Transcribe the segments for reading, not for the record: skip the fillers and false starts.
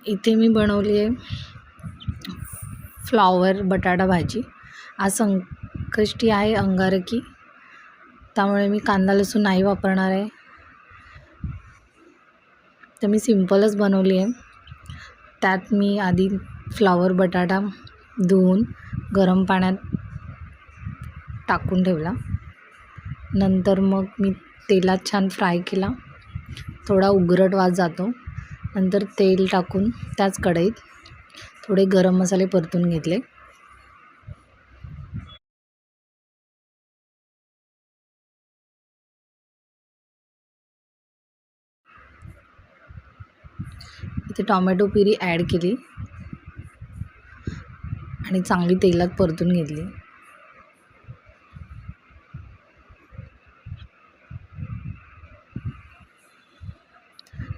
इथे मी बनवली आहे फ्लॉवर बटाटा भाजी. आज संकष्टी आहे, अंगारकी, त्यामुळे मी कांदा लसूण नाही वापरणार आहे. तर मी सिंपलच बनवली आहे. त्यात मी आधी फ्लॉवर बटाटा धुवून गरम पाण्यात टाकून ठेवला. नंतर मग मी तेलात छान फ्राय केला. थोडा उघरट वास जातो. नंतर तेल टाकून त्याच कढईत थोडे गरम मसाले परतून घेतले. इथे टोमॅटो प्युरी ॲड केली आणि चांगली तेलात परतून घेतली.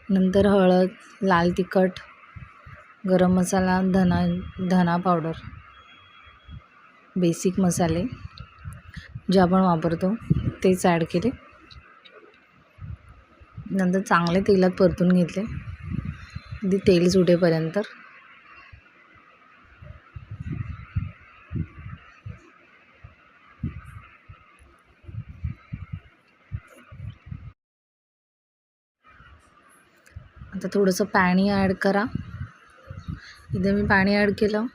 नंतर हळद, लाल तिखट, गरम मसाला, धना पावडर, बेसिक मसाले जे आपण वापरतो तेच ॲड केले. नंतर चांगले तेलात परतून घेतले अगदी तेल सुटेपर्यंत. आता थोडंसं पाणी ॲड करा. इथे मी पाणी ॲड केलं.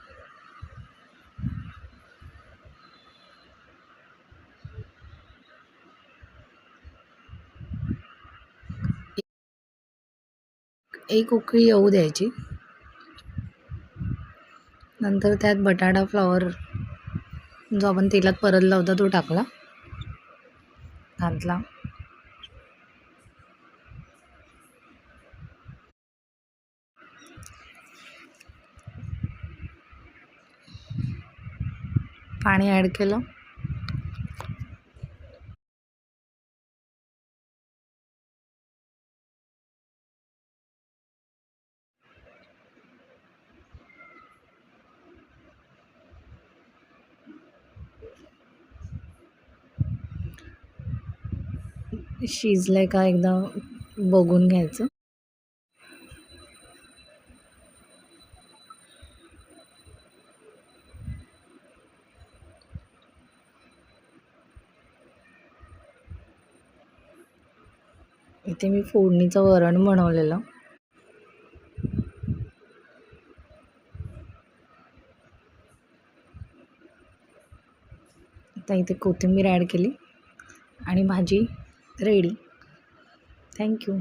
एक उकळी येऊ द्यायची. नंतर त्यात बटाटा फ्लॉवर जो आपण तेलात परतला होता तो घातला. पाणी ॲड केलं. शिजलंय का एकदा बघून घ्यायचं. इथे मी फोडणीचं वरण बनवलेलं. आता इथे कोथिंबीर ॲड केली आणि भाजी रेडी. थँक्यू.